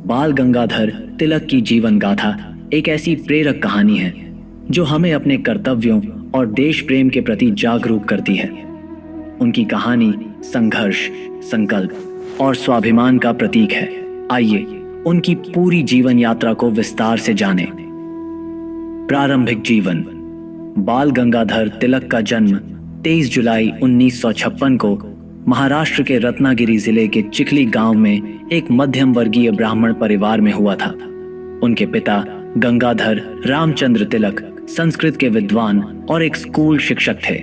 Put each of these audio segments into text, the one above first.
बाल गंगाधर तिलक की जीवन गाथा एक ऐसी प्रेरक कहानी है जो हमें अपने कर्तव्यों और देश प्रेम के प्रति जागरूक करती है। उनकी कहानी संघर्ष, संकल्प और स्वाभिमान का प्रतीक है। आइए उनकी पूरी जीवन यात्रा को विस्तार से जानें। प्रारंभिक जीवन। बाल गंगाधर तिलक का जन्म 23 जुलाई 1956 को महाराष्ट्र के रत्नागिरी जिले के चिखली गांव में एक मध्यम वर्गीय ब्राह्मण परिवार में हुआ था। उनके पिता गंगाधर रामचंद्र तिलक संस्कृत के विद्वान और एक स्कूल शिक्षक थे।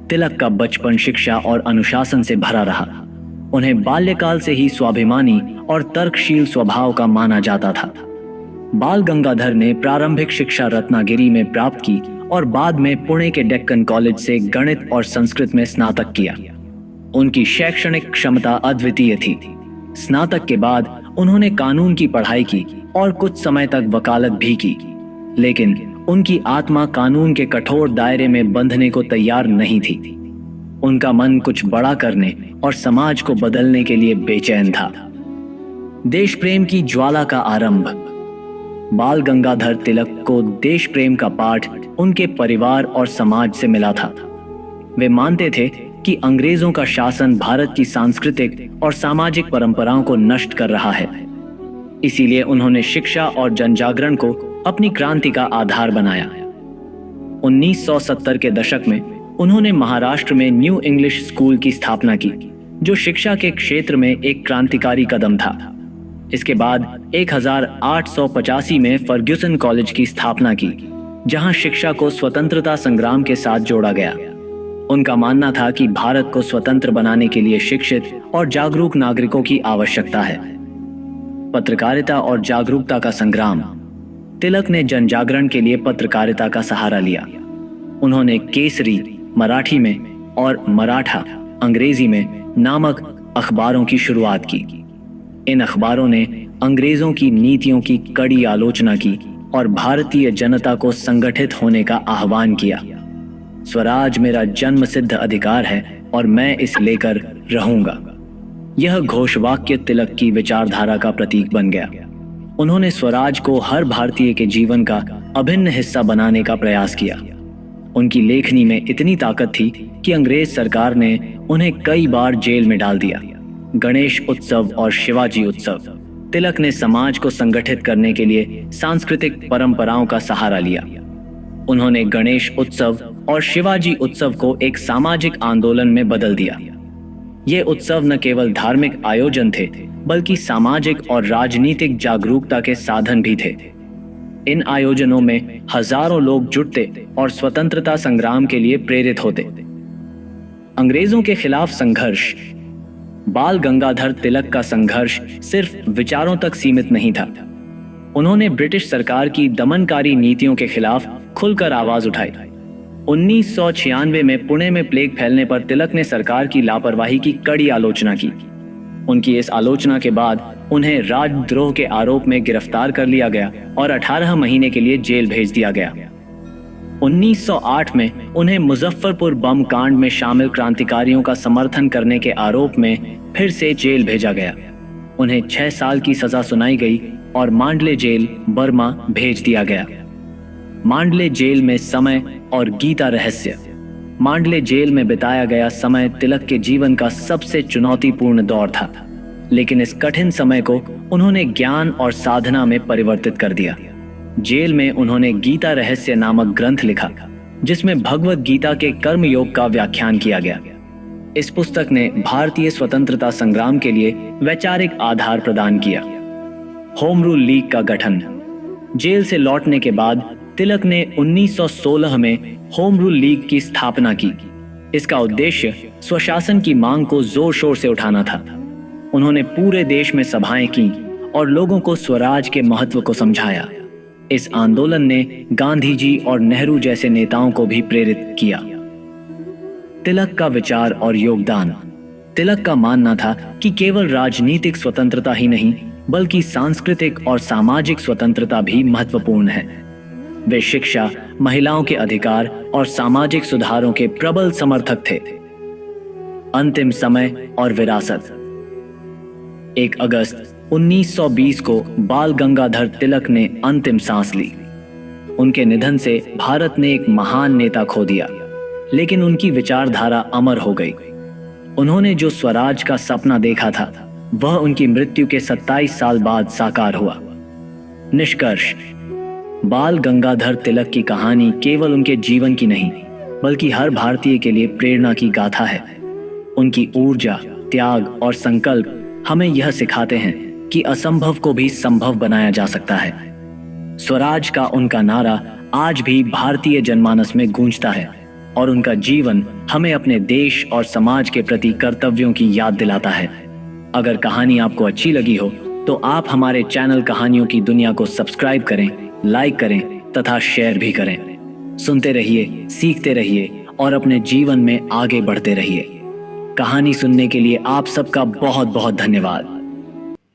तिलक का बचपन शिक्षा और अनुशासन से भरा रहा। उन्हें बाल्यकाल से ही स्वाभिमानी और तर्कशील स्वभाव का माना जाता था। बाल गंगाधर ने प्रारंभिक शिक्षा रत्नागिरी में प्राप्त की और बाद में पुणे के डेक्कन कॉलेज से गणित और संस्कृत में स्नातक किया। उनकी शैक्षणिक क्षमता अद्वितीय थी। स्नातक के बाद उन्होंने कानून की पढ़ाई की और कुछ समय तक वकालत भी की, लेकिन उनकी आत्मा कानून के कठोर दायरे में बंधने को तैयार नहीं थी। उनका मन कुछ बड़ा करने और समाज को बदलने के लिए बेचैन था। देश प्रेम की ज्वाला का आरंभ। बाल गंगाधर तिलक को देश प्रेम का पाठ उनके परिवार और समाज से मिला था। वे मानते थे कि अंग्रेजों का शासन भारत की सांस्कृतिक और सामाजिक परंपराओं को नष्ट कर रहा है। इसीलिए उन्होंने शिक्षा और जनजागरण को अपनी क्रांति का आधार बनाया। 1970 के दशक में उन्होंने महाराष्ट्र में न्यू इंग्लिश स्कूल की स्थापना की, जो शिक्षा के क्षेत्र में एक क्रांतिकारी कदम था। इसके बाद 1885 में फर्ग्यूसन कॉलेज की स्थापना की, जहां शिक्षा को स्वतंत्रता संग्राम के साथ जोड़ा गया। उनका मानना था कि भारत को स्वतंत्र बनाने के लिए शिक्षित और जागरूक नागरिकों की आवश्यकता है। पत्रकारिता और जागरूकता का संग्राम। तिलक ने जनजागरण के लिए पत्रकारिता का सहारा लिया। उन्होंने केसरी मराठी में और मराठा अंग्रेजी में नामक अखबारों की शुरुआत की। इन अखबारों ने अंग्रेजों की नीतियों की कड़ी आलोचना की और भारतीय जनता को संगठित होने का आह्वान किया। स्वराज मेरा जन्म सिद्ध अधिकार है और मैं इसे लेकर रहूंगा। यह घोषवाक्य तिलक की विचारधारा का प्रतीक बन गया। उन्होंने स्वराज को हर भारतीय के जीवन का अभिन्न हिस्सा बनाने का प्रयास किया। उनकी लेखनी में इतनी ताकत थी कि अंग्रेज सरकार ने उन्हें कई बार जेल में डाल दिया। गणेश उत्सव और शिवाजी उत्सव। तिलक ने समाज को संगठित करने के लिए सांस्कृतिक परंपराओं का सहारा लिया। उन्होंने गणेश उत्सव और शिवाजी उत्सव को एक सामाजिक आंदोलन में बदल दिया। ये उत्सव न केवल धार्मिक आयोजन थे, बल्कि सामाजिक और राजनीतिक जागरूकता के साधन भी थे। इन आयोजनों में हजारों लोग जुटते और स्वतंत्रता संग्राम के लिए प्रेरित होते। अंग्रेजों के खिलाफ संघर्ष। बाल गंगाधर तिलक का संघर्ष सिर्फ विचारों तक सीमित नहीं था। उन्होंने ब्रिटिश सरकार की दमनकारी नीतियों के खिलाफ खुलकर आवाज उठाई। 1996 में पुणे में प्लेग फैलने पर तिलक ने सरकार की लापरवाही की कड़ी आलोचना की। उनकी इस आलोचना के बाद उन्हें राजद्रोह के आरोप में गिरफ्तार कर लिया गया और 18 महीने के लिए जेल भेज दिया गया। 1908 में उन्हें मुजफ्फरपुर बम कांड में शामिल क्रांतिकारियों का समर्थन करने के आरोप में फिर से जेल भेजा गया। उन्हें 6 साल की सजा सुनाई गई और मांडले जेल, बर्मा भेज दिया गया। मांडले जेल में समय और गीता रहस्य। मांडले जेल में बिताया गया समय तिलक के जीवन का सबसे चुनौतीपूर्ण दौर था, लेकिन इस कठिन समय को उन्होंने ज्ञान और साधना में परिवर्तित कर दिया। जेल में उन्होंने गीता रहस्य नामक ग्रंथ लिखा, जिसमें भगवत गीता के कर्म योग का व्याख्यान किया गया। इस पुस्तक ने भारतीय स्वतंत्रता संग्राम के लिए वैचारिक आधार प्रदान किया। होम रूल लीग का गठन। जेल से लौटने के बाद तिलक ने 1916 में होम रूल लीग की स्थापना की। इसका उद्देश्य स्वशासन की मांग को जोर शोर से उठाना था। उन्होंने पूरे देश में सभाएं की और लोगों को स्वराज के महत्व को समझाया। इस आंदोलन ने गांधी जी और नेहरू जैसे नेताओं को भी प्रेरित किया। तिलक का विचार और योगदान। तिलक का मानना था कि केवल राजनीतिक स्वतंत्रता ही नहीं, बल्कि सांस्कृतिक और सामाजिक स्वतंत्रता भी महत्वपूर्ण है। वे शिक्षा, महिलाओं के अधिकार और सामाजिक सुधारों के प्रबल समर्थक थे। अंतिम समय और विरासत। 1 अगस्त 1920 को बाल गंगाधर तिलक ने अंतिम सांस ली। उनके निधन से भारत ने एक महान नेता खो दिया, लेकिन उनकी विचारधारा अमर हो गई। उन्होंने जो स्वराज का सपना देखा था, वह उनकी मृत्यु के 27 साल बाद साकार हुआ। निष्कर्ष, बाल गंगाधर तिलक की कहानी केवल उनके जीवन की नहीं, बल्कि हर भारतीय के लिए प्रेरणा की गाथा है। उनकी ऊर्जा, त्याग और संकल्प हमें यह सिखाते हैं कि असंभव को भी संभव बनाया जा सकता है। स्वराज का उनका नारा आज भी भारतीय जनमानस में गूंजता है और उनका जीवन हमें अपने देश और समाज के प्रति कर्तव्यों की याद दिलाता है। अगर कहानी आपको अच्छी लगी हो तो आप हमारे चैनल कहानियों की दुनिया को सब्सक्राइब करें, लाइक करें तथा शेयर भी करें। सुनते रहिए, सीखते रहिए और अपने जीवन में आगे बढ़ते रहिए। कहानी सुनने के लिए आप सबका बहुत बहुत धन्यवाद।